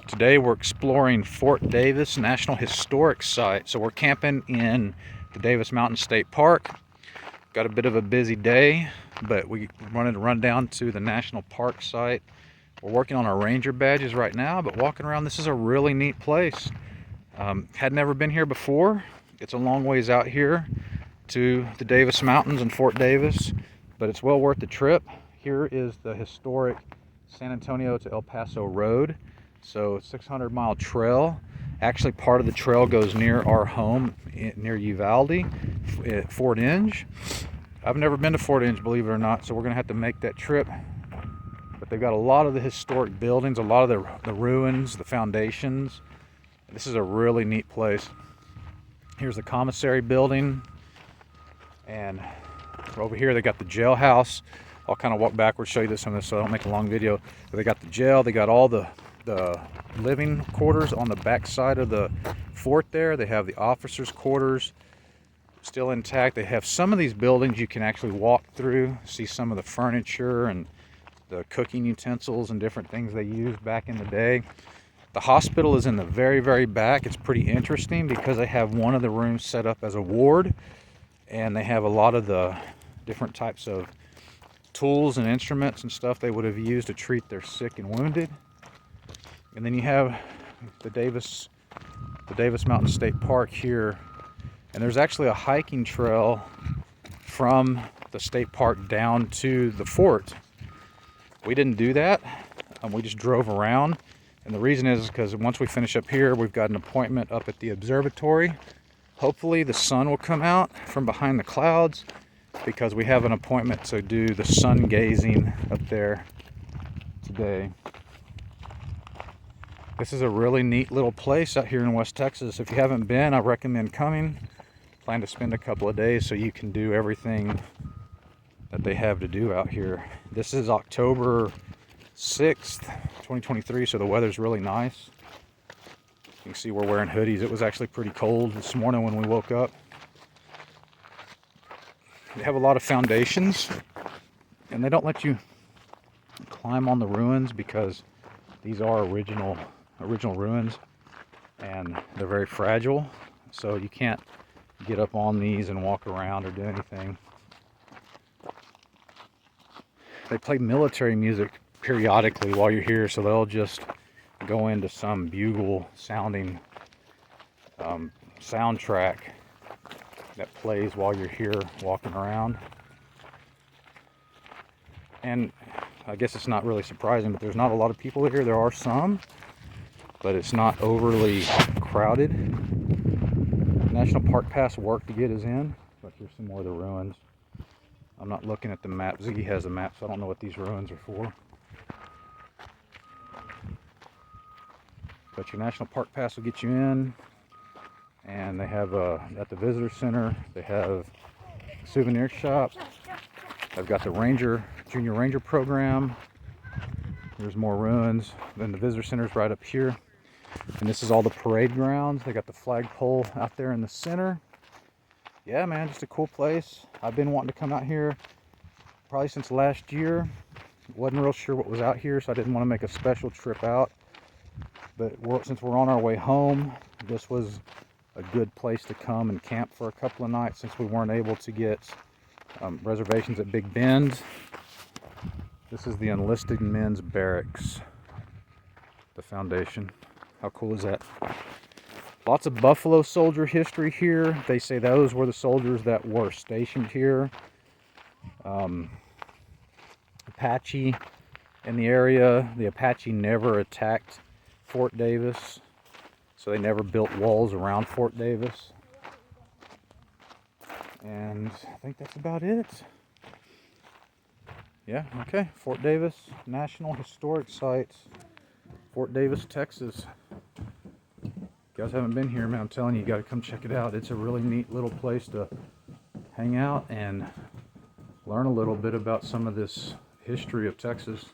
Today we're exploring Fort Davis National Historic Site. So we're camping in the Davis Mountain State Park. Got a bit of a busy day, but we wanted to run down to the National Park site. We're working on our ranger badges right now, but walking around, this is a really neat place. Had never been here before. It's a long ways out here to the Davis Mountains and Fort Davis, but it's well worth the trip. Here is the historic San Antonio to El Paso Road. So 600-mile trail. Actually, part of the trail goes near our home, near Uvalde, at Fort Inge. I've never been to Fort Inge, believe it or not, so we're gonna have to make that trip. But they've got a lot of the historic buildings, a lot of the ruins, the foundations. This is a really neat place. Here's the commissary building, and over here they got the jailhouse. I'll kind of walk backwards, show you some of this so I don't make a long video. But they got the jail, they got all the living quarters on the back side of the fort there. They have the officers' quarters still intact. They have some of these buildings you can actually walk through, see some of the furniture and the cooking utensils and different things they used back in the day. The hospital is in the very, very back. It's pretty interesting because they have one of the rooms set up as a ward, and they have a lot of the different types of tools and instruments and stuff they would have used to treat their sick and wounded. And then you have the Davis Mountain State Park here, and there's actually a hiking trail from the state park down to the fort. We didn't do that. We just drove around, and the reason is because once we finish up here, we've got an appointment up at the observatory. Hopefully the sun will come out from behind the clouds, because we have an appointment to do the sun gazing up there today. This is a really neat little place out here in West Texas. If you haven't been, I recommend coming. Plan to spend a couple of days so you can do everything that they have to do out here. This is October 6th, 2023, so the weather's really nice. You can see we're wearing hoodies. It was actually pretty cold this morning when we woke up. They have a lot of foundations, and they don't let you climb on the ruins because these are original ruins, and they're very fragile, so you can't get up on these and walk around or do anything. They play military music periodically while you're here, so they'll just go into some bugle sounding soundtrack that plays while you're here walking around. And I guess it's not really surprising, but there's not a lot of people here. There are some, but it's not overly crowded. National Park Pass work to get us in, but here's some more of the ruins. I'm not looking at the map. Ziggy has a map, so I don't know what these ruins are for. But your National Park Pass will get you in. And they have at the visitor center, they have a souvenir shop. They've got the junior ranger program. There's more ruins. Then the visitor center is right up here. And this is all the parade grounds. They got the flagpole out there in the center. Yeah, man, just a cool place. I've been wanting to come out here probably since last year. Wasn't real sure what was out here, so I didn't want to make a special trip out. But since we're on our way home, this was a good place to come and camp for a couple of nights since we weren't able to get reservations at Big Bend. This is the Enlisted Men's Barracks, the foundation. How cool is that? Lots of Buffalo Soldier history here. They say those were the soldiers that were stationed here. Apache in the area. The Apache never attacked Fort Davis, so they never built walls around Fort Davis. And I think that's about it. Yeah, okay. Fort Davis National Historic Sites, Fort Davis, Texas. If you guys haven't been here, man, I'm telling you, you got to come check it out. It's a really neat little place to hang out and learn a little bit about some of this history of Texas.